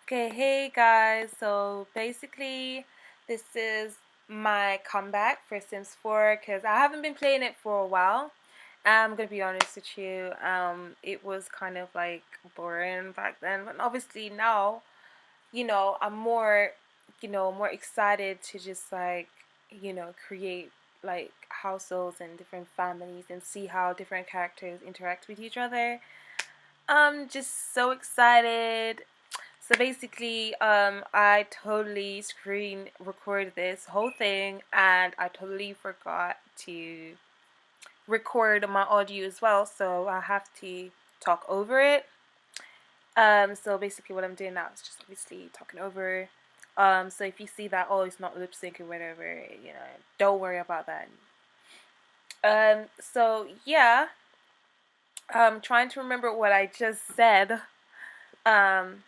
Okay, hey guys. So basically, this is my comeback for Sims 4 because I haven't been playing it for a while. I'm gonna be honest with you. It was kind of like boring back then, but obviously now, I'm more, more excited to just like, create like households and different families and see how different characters interact with each other. I'm just so excited. So basically, I totally screen recorded this whole thing, and I totally forgot to record my audio as well. So I have to talk over it. So basically, what I'm doing now is just obviously talking over. So if you see that, oh, it's not lip sync or whatever, don't worry about that. So yeah, I'm trying to remember what I just said. Um,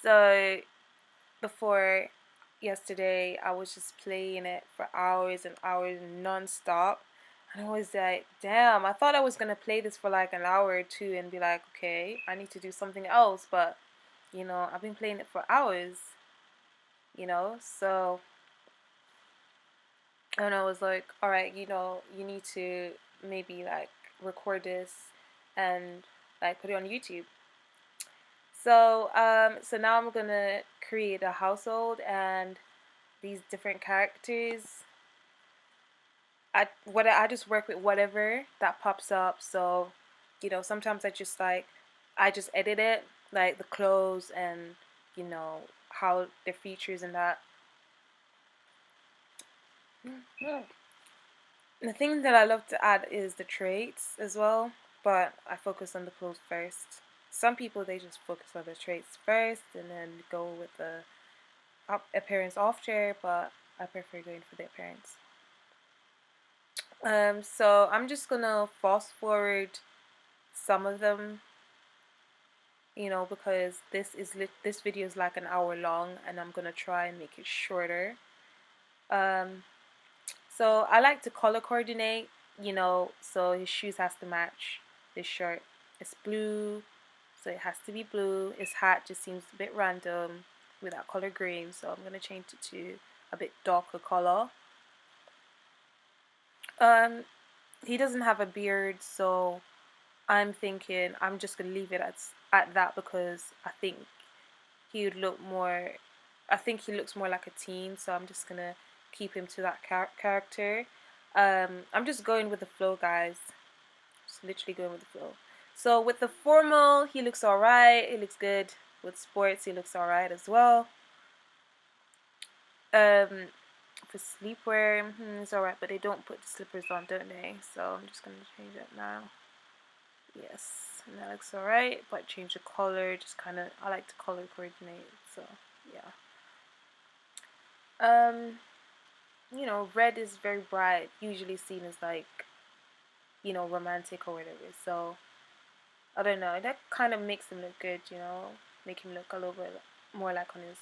so before yesterday, I was just playing it for hours and hours non-stop. And I was like, damn, I thought I was going to play this for like an hour or two and be like, okay, I need to do something else. But, I've been playing it for hours, So, and I was like, all right, you need to maybe like record this and like put it on YouTube. So now I'm gonna create a household and these different characters. I just work with whatever that pops up. So, sometimes I just edit it, like the clothes and you know how the features and that. The thing that I love to add is the traits as well, but I focus on the clothes first. Some people they just focus on the traits first and then go with the appearance after, but I prefer going for the appearance. So I'm just gonna fast forward some of them, because this video is like an hour long, and I'm gonna try and make it shorter. Um, so I like to color coordinate, so his shoes has to match this shirt. It's blue, so it has to be blue. His hat just seems a bit random without color green, so I'm gonna change it to a bit darker color. Um, he doesn't have a beard, so I'm thinking I'm just gonna leave it at that because he would look more. I think he looks more like a teen, so I'm just gonna keep him to that character. I'm just going with the flow, guys. Just literally going with the flow. So with the formal, he looks alright. He looks good. With sports, he looks alright as well. Um, for sleepwear, it's alright, but they don't put the slippers on, don't they? So I'm just gonna change that now. Yes, and that looks alright, but change the color, just kind of, I like to color coordinate, so yeah. Um, red is very bright, usually seen as like, romantic or whatever, so I don't know, that kind of makes him look good, make him look a little bit more like on his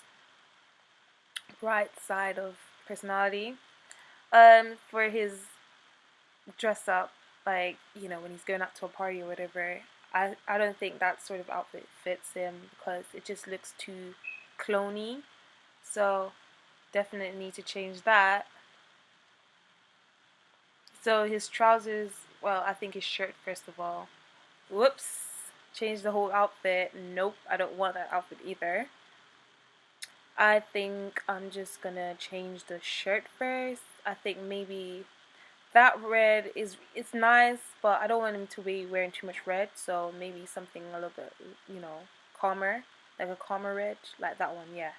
bright side of personality. For his dress up, like, when he's going out to a party or whatever, I don't think that sort of outfit fits him because it just looks too cloney. So definitely need to change that. So his trousers, well, I think his shirt first of all. Whoops. Change the whole outfit. Nope, I don't want that outfit either. I think I'm just gonna change the shirt first. I think maybe that red is it's nice, but I don't want him to be wearing too much red. So maybe something a little bit, calmer, like a calmer red, like that one. Yeah,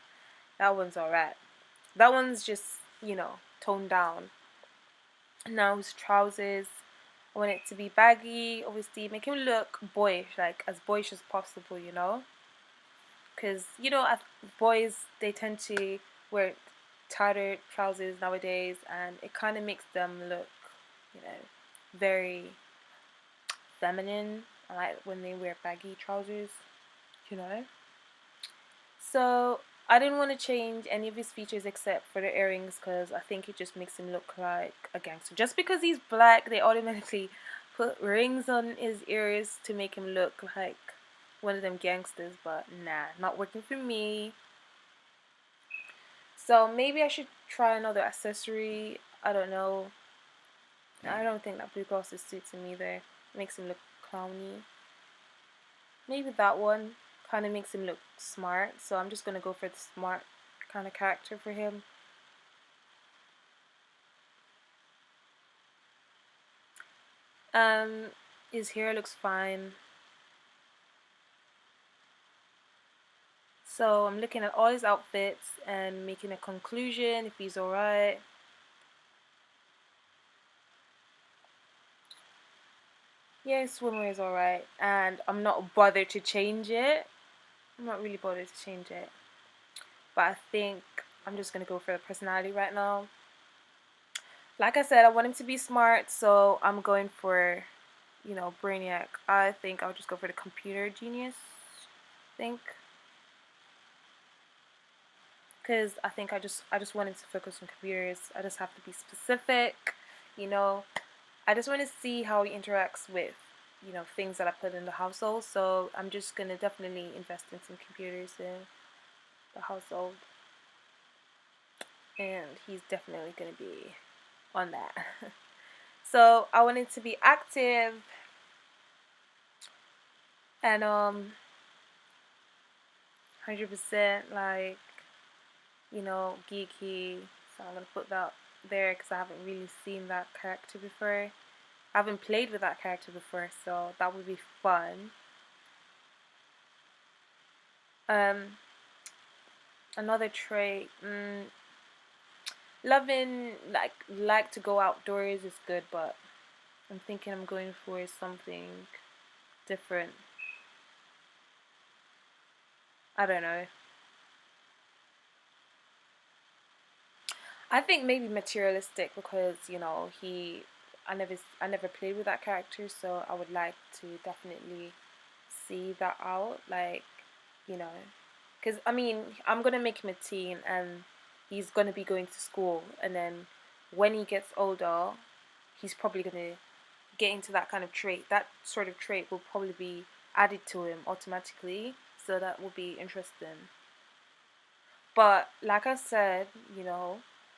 that one's alright. That one's just toned down. Now his trousers, I want it to be baggy. Obviously, make him look boyish, like as boyish as possible. Because boys they tend to wear tighter trousers nowadays, and it kind of makes them look, very feminine. I like when they wear baggy trousers, you know. So I didn't want to change any of his features except for the earrings because I think it just makes him look like a gangster. Just because he's black, they automatically put rings on his ears to make him look one of them gangsters, but nah, not working for me. So maybe I should try another accessory. I don't know. I don't think that blue glasses suits him either. Makes him look clowny. Maybe that one kind of makes him look smart. So I'm just gonna go for the smart kind of character for him. His hair looks fine. So I'm looking at all his outfits and making a conclusion if he's alright. Yeah, swimwear is alright, and I'm not bothered to change it. I'm not really bothered to change it. But I think I'm just gonna go for the personality right now. Like I said, I want him to be smart, so I'm going for, Brainiac. I think I'll just go for the computer genius. I think. Because I think I just wanted to focus on computers. I just have to be specific, you know. I just want to see how he interacts with, things that I put in the household. So I'm just gonna definitely invest in some computers in the household, and he's definitely gonna be on that. So I want it to be active and 100% like, geeky. So I'm gonna put that there because I haven't really seen that character before. I haven't played with that character before, so that would be fun. Um, Another trait, loving like to go outdoors is good, but I'm thinking I'm going for something different. I don't know. I think maybe materialistic because I never played with that character, so I would like to definitely see that out, like, you know, because I mean I'm gonna make him a teen and he's gonna be going to school, and then when he gets older, he's probably gonna get into that kind of trait. That sort of trait will probably be added to him automatically, so that will be interesting. But like I said,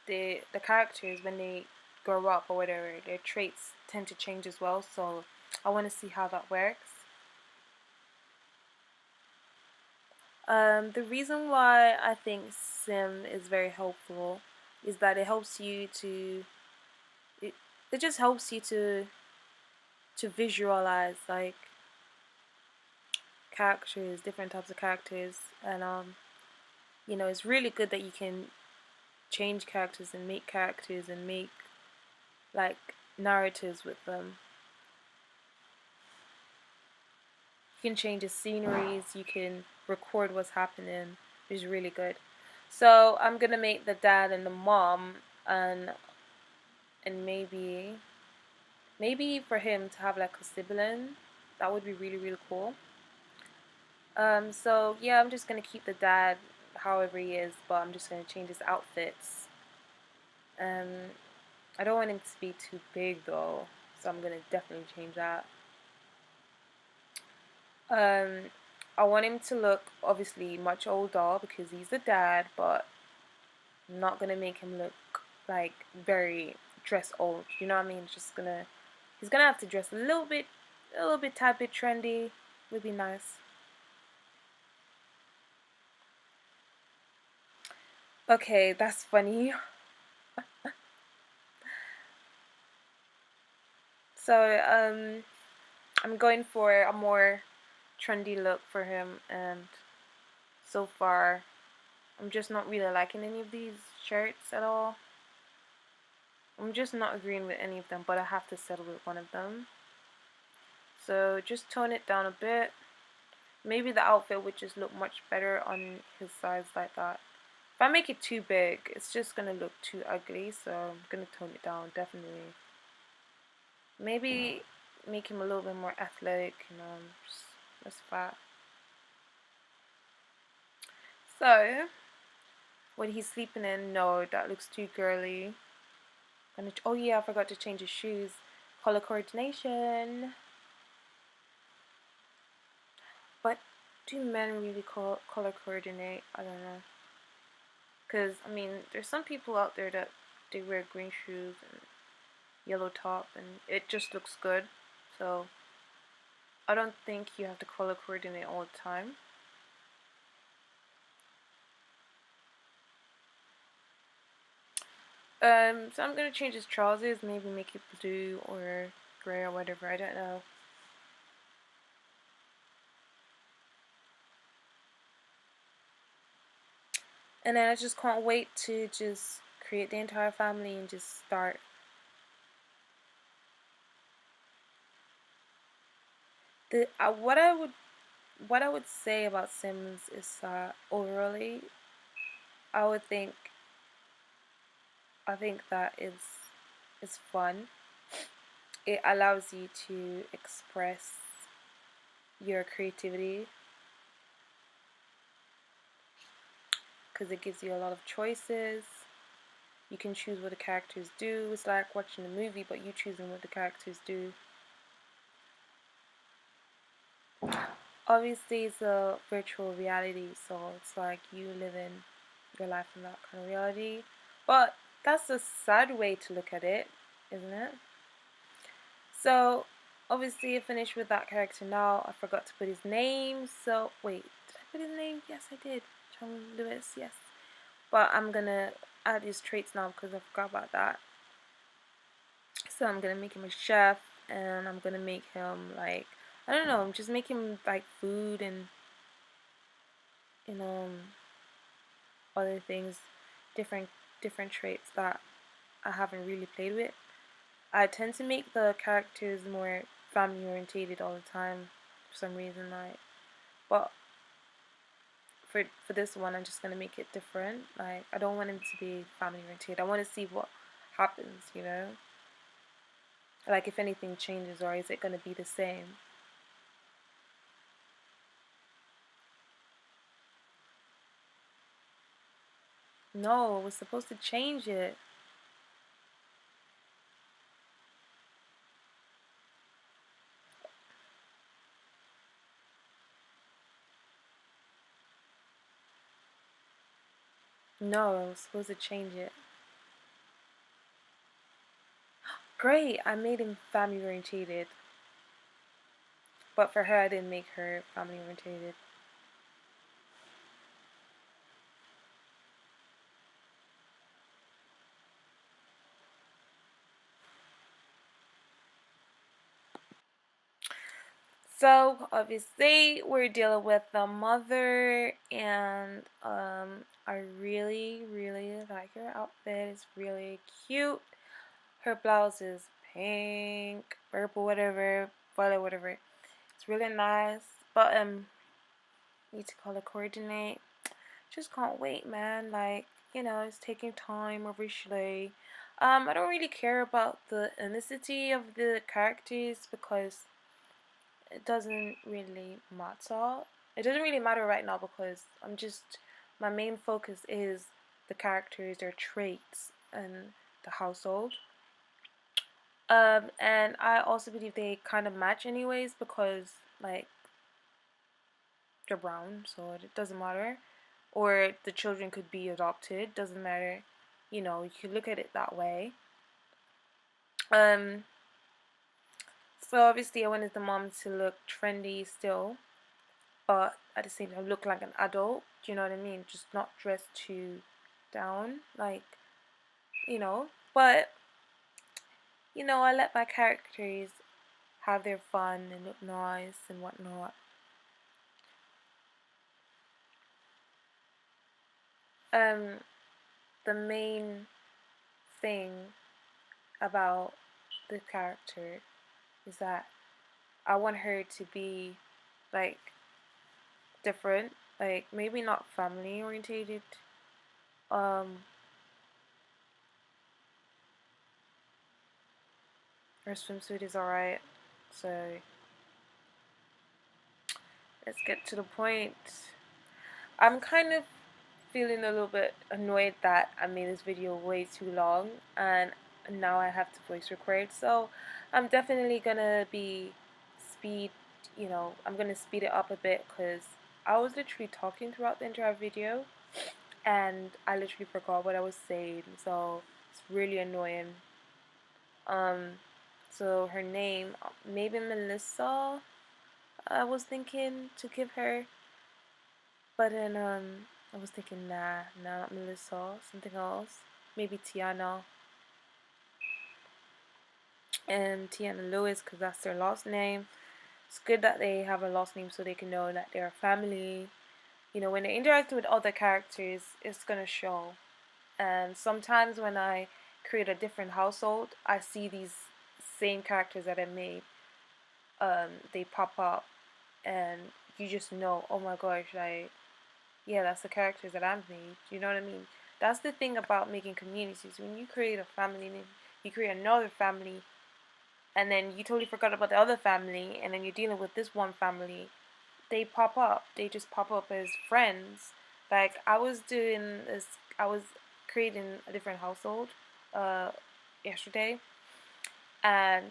the characters when they grow up or whatever, their traits tend to change as well. So I want to see how that works. The reason why I think sim is very helpful is that it helps you to it, it just helps you to visualize like characters, different types of characters, and it's really good that you can change characters and make like narratives with them. You can change the sceneries, you can record what's happening, which is really good. So I'm gonna make the dad and the mom, and maybe for him to have like a sibling. That would be really really cool. So yeah, I'm just gonna keep the dad however he is, but I'm just gonna change his outfits. Um, I don't want him to be too big though, so I'm gonna definitely change that. Um, I want him to look obviously much older because he's the dad, but I'm not gonna make him look like very dress old. You know what I mean? He's gonna have to dress a little bit, tad bit trendy. Would be nice. Okay, that's funny. So I'm going for a more trendy look for him, and so far I'm just not really liking any of these shirts at all. I'm just not agreeing with any of them, but I have to settle with one of them. So just tone it down a bit. Maybe the outfit would just look much better on his size like that. If I make it too big, it's just gonna look too ugly, so I'm gonna tone it down, definitely. Maybe make him a little bit more athletic, just less fat. So, what he's sleeping in, no, that looks too girly. Oh yeah, I forgot to change his shoes. Color coordination. But do men really color coordinate? I don't know. Because, I mean, there's some people out there that they wear green shoes and yellow top and it just looks good. So, I don't think you have to color coordinate all the time. So I'm gonna change his trousers, maybe make it blue or gray or whatever, I don't know. And then I just can't wait to just create the entire family and just start. The what I would say about Sims is that overall, I would think I think that is fun. It allows you to express your creativity because it gives you a lot of choices. You can choose what the characters do. It's like watching a movie, but you choosing what the characters do. Obviously, it's a virtual reality, so it's like you live in your life in that kind of reality. But that's a sad way to look at it, isn't it? So, obviously, I finished with that character now. I forgot to put his name. So, wait, did I put his name? Yes, I did. John Lewis, yes. But I'm gonna add his traits now because I forgot about that. So, I'm gonna make him a chef and I'm gonna make him like, I don't know, just make him like food and, you know, other things, different different traits that I haven't really played with. I tend to make the characters more family orientated all the time for some reason, like, but for this one I'm just gonna make it different. Like, I don't want him to be family orientated. I want to see what happens, you know, like if anything changes or is it gonna be the same. No, we're supposed to change it. No, we're supposed to change it. Great, I made him family orientated. But for her, I didn't make her family orientated. So obviously we're dealing with the mother, and I really like her outfit. It's really cute. Her blouse is pink, purple, whatever, violet, whatever. It's really nice. But need to color coordinate. Just can't wait, man. Like, you know, it's taking time, obviously. I don't really care about the ethnicity of the characters because it doesn't really matter. It doesn't really matter right now because my main focus is the characters, their traits, and the household. And I also believe they kind of match anyways because like they're brown, so it doesn't matter. Or the children could be adopted, doesn't matter. You know, you could look at it that way. Um, so obviously I wanted the mom to look trendy still, but at the same time look like an adult. Do you know what I mean? Just not dressed too down, like, you know. But you know, I let my characters have their fun and look nice and whatnot. Um, the main thing about the character is that I want her to be like different, like maybe not family orientated. Um, her swimsuit is alright, so let's get to the point. I'm kind of feeling a little bit annoyed that I made this video way too long and now I have to voice record. So I'm definitely gonna be speed, I'm gonna speed it up a bit because I was literally talking throughout the entire video, and I literally forgot what I was saying, so it's really annoying. Um, so her name, maybe Melissa, I was thinking to give her, but then I was thinking, nah, not Melissa, something else, maybe Tiana, and Tiana Lewis, because that's their last name. It's good that they have a last name so they can know that they're a family. You know, when they interact with other characters, it's gonna show. And sometimes when I create a different household, I see these same characters that I made. They pop up, and you just know, oh my gosh, like, yeah, that's the characters that I've made. You know what I mean? That's the thing about making communities. When you create a family, and you create another family, and then you totally forgot about the other family, and then you're dealing with this one family, they pop up. They just pop up as friends. Like I was doing this, I was creating a different household, uh, yesterday, and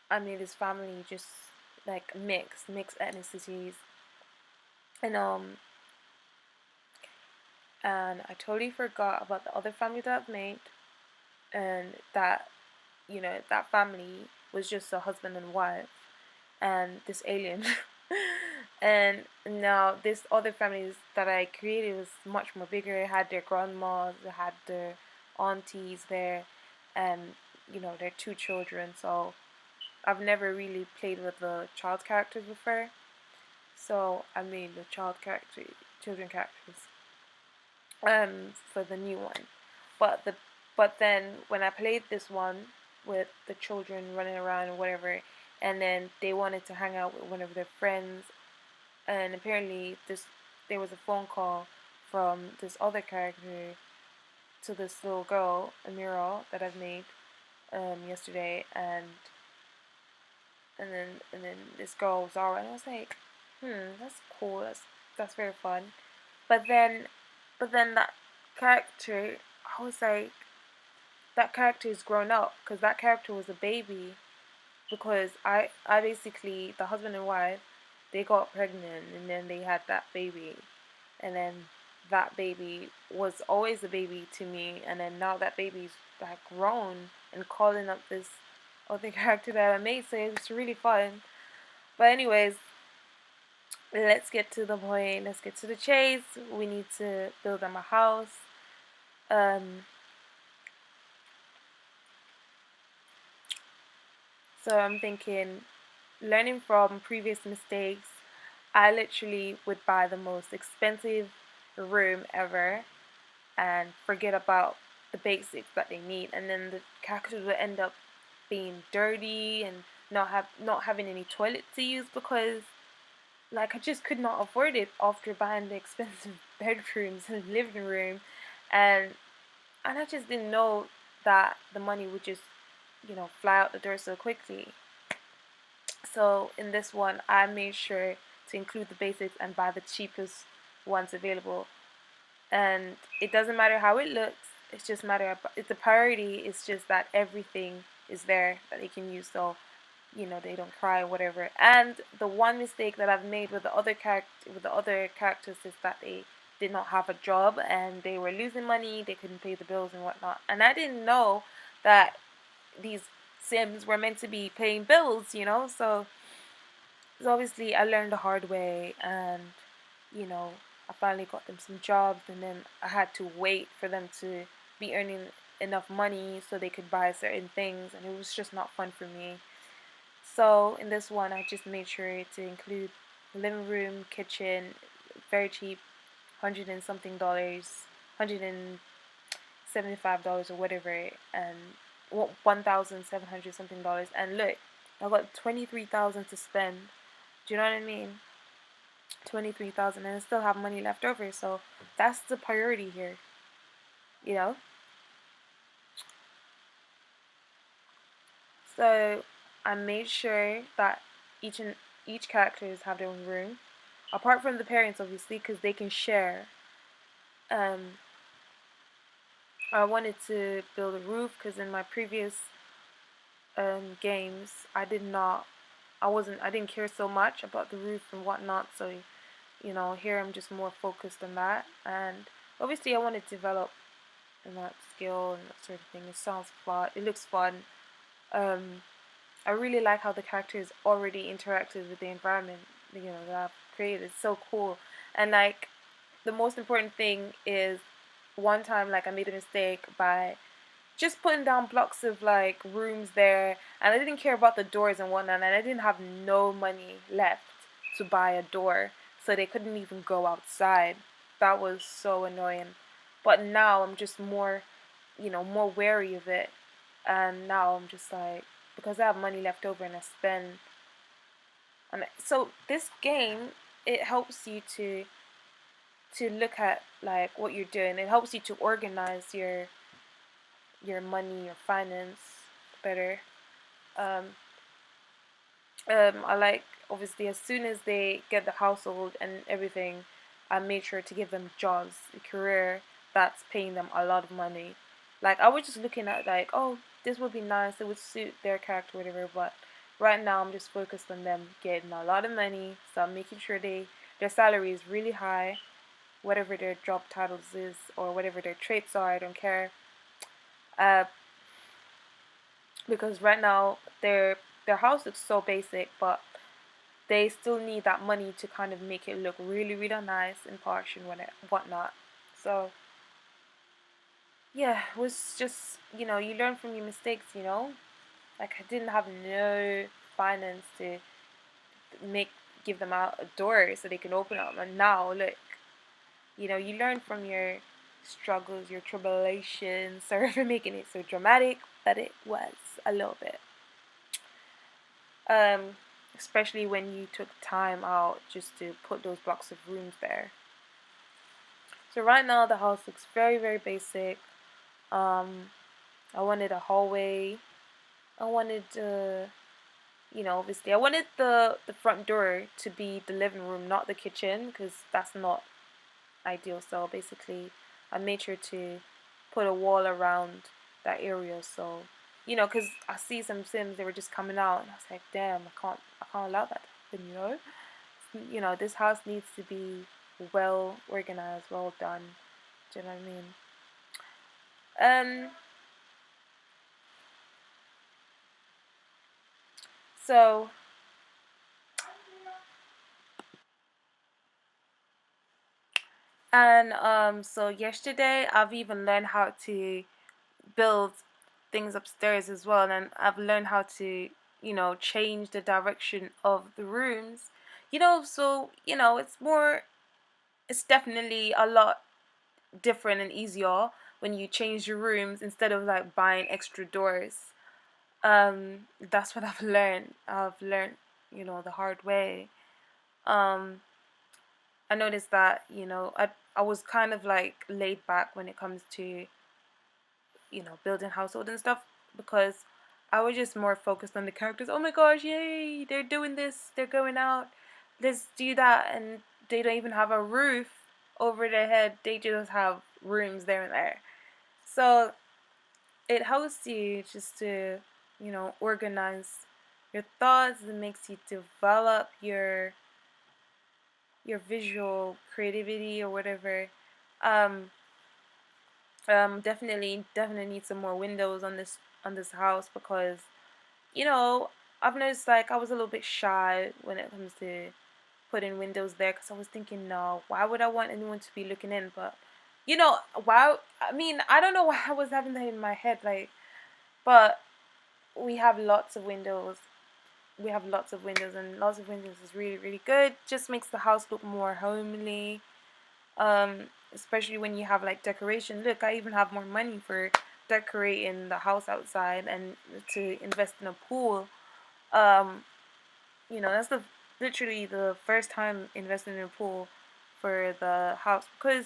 I made this family just like mixed ethnicities, and and I totally forgot about the other family that I've made, and that that family was just a husband and wife, and this alien. And now this other families that I created was much more bigger. It had their grandmas, it had their aunties there, and their two children. So I've never really played with the child characters before. So I made the children characters for the new one. But then when I played this one with the children running around or whatever, and then they wanted to hang out with one of their friends, and apparently there was a phone call from this other character to this little girl, Amira, that I've made yesterday, and then this girl was alright. And I was like, that's cool. That's very fun. But then that character, I was like, that character is grown up because that character was a baby. Because I basically, the husband and wife, they got pregnant and then they had that baby, and then that baby was always a baby to me, and then now that baby's like grown and calling up this other character that I made, so it's really fun. But anyways, let's get to the point. Let's get to the chase. We need to build them a house. Um, so I'm thinking, learning from previous mistakes, I literally would buy the most expensive room ever and forget about the basics that they need, and then the characters would end up being dirty and not having any toilet to use because like I just could not afford it after buying the expensive bedrooms and living room, and I just didn't know that the money would just fly out the door so quickly. So in this one, I made sure to include the basics and buy the cheapest ones available. And it doesn't matter how it looks. It's just matter. The priority is just that everything is there that they can use. So they don't cry or whatever. And the one mistake that I've made with the other characters is that they did not have a job and they were losing money. They couldn't pay the bills and whatnot. And I didn't know that these Sims were meant to be paying bills. So obviously I learned the hard way, and you know I finally got them some jobs, and then I had to wait for them to be earning enough money so they could buy certain things, and it was just not fun for me. So in this one, I just made sure to include living room, kitchen, very cheap, hundred and something dollars, $175 or whatever, and $1,700 something dollars. And look, I got 23,000 to spend. Do you know what I mean? 23,000, and I still have money left over. So that's the priority here. You know. So I made sure that each characters have their own room, apart from the parents, obviously, because they can share. Um, I wanted to build a roof because in my previous games, I didn't care so much about the roof and whatnot. So Here I'm just more focused on that, and obviously I want to develop in that skill and that sort of thing. It sounds fun. It looks fun. Um, I really like how the characters already interacted with the environment, that I've created. It's so cool. And like the most important thing is one time like I made a mistake by just putting down blocks of like rooms there, and I didn't care about the doors and whatnot, and I didn't have no money left to buy a door, so they couldn't even go outside. That was so annoying. But now I'm just more wary of it, and now I'm just like, because I have money left over and I spend. And so this game, it helps you to look at like what you're doing. It helps you to organize your money, your finance better. Um, I like, obviously, as soon as they get the household and everything, I made sure to give them jobs, a career that's paying them a lot of money. Like I was just looking at like, oh, this would be nice, it would suit their character, whatever. But right now, I'm just focused on them getting a lot of money, so I'm making sure their salary is really high, whatever their job titles is or whatever their traits are. I don't care. Uh, because right now their house looks so basic, but they still need that money to kind of make it look really, really nice and posh and whatnot. So yeah, it was just you learn from your mistakes. Like I didn't have no finance to make give them out a door so they can open them, and now look, you learn from your struggles, your tribulations. Sorry for making it so dramatic, but it was a little bit. Um, Especially when you took time out just to put those blocks of rooms there. So right now the house looks very, very basic. Um, I wanted a hallway. I wanted, obviously I wanted the front door to be the living room, not the kitchen, because that's not ideal. So basically, I made sure to put a wall around that area. So, because I see some Sims, they were just coming out, and I was like, damn, I can't allow that to happen. This house needs to be well organized, well done. Do you know what I mean? So so yesterday I've even learned how to build things upstairs as well, and I've learned how to change the direction of the rooms. So it's definitely a lot different and easier when you change your rooms instead of like buying extra doors. That's what I've learned the hard way. um I noticed that I was kind of like laid back when it comes to building household and stuff, because I was just more focused on the characters. Oh my gosh, yay, they're doing this, they're going out, let's do that. And they don't even have a roof over their head, they just have rooms there and there. So it helps you just to organize your thoughts. It makes you develop your visual creativity or whatever. um definitely need some more windows on this house, because you know I've noticed like I was a little bit shy when it comes to putting windows there, because I was thinking, no, why would I want anyone to be looking in? But why? I mean, I don't know why I was having that in my head, like, but we have lots of windows. We have lots of windows, and lots of windows is really, really good. Just makes the house look more homely. Especially when you have like decoration. Look, I even have more money for decorating the house outside and to invest in a pool. Um, that's the literally the first time investing in a pool for the house, because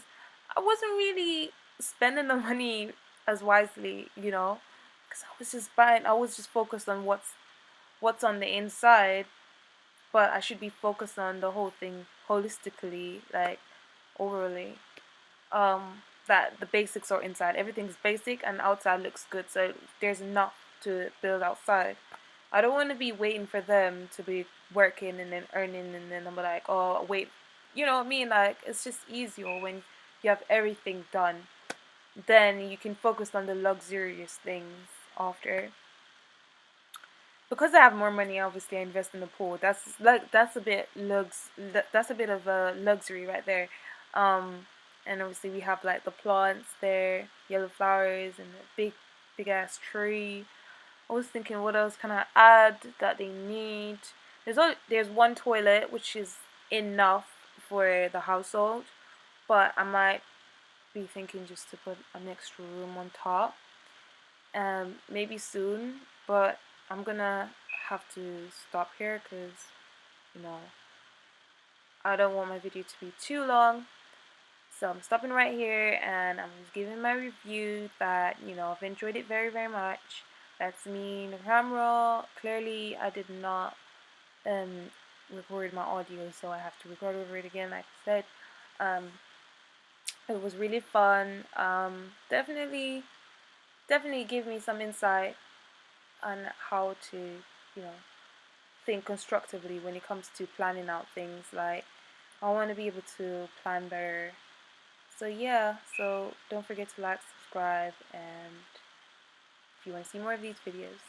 I wasn't really spending the money as wisely, because I was just focused on what's on the inside, but I should be focused on the whole thing holistically, like overly. That the basics are inside. Everything's basic and outside looks good, so there's enough to build outside. I don't want to be waiting for them to be working and then earning, and then I'm like, oh, wait you know what I mean? Like, it's just easier when you have everything done. Then you can focus on the luxurious things after. Because I have more money, obviously I invest in the pool. That's a bit that's a bit of a luxury right there. Um, and obviously we have like the plants there, yellow flowers, and a big ass tree. I was thinking, what else can I add that they need? There's one toilet which is enough for the household, but I might be thinking just to put an extra room on top. Maybe soon, but I'm gonna have to stop here because, you know, I don't want my video to be too long. So I'm stopping right here and I'm just giving my review that, you know, I've enjoyed it very, very much. That's me in the camera. Clearly, I did not um, record my audio, so I have to record over it again, like I said. Um, it was really fun. Definitely give me some insight on how to, you know, think constructively when it comes to planning out things. Like, I want to be able to plan better. So yeah, so don't forget to like, subscribe, and if you want to see more of these videos.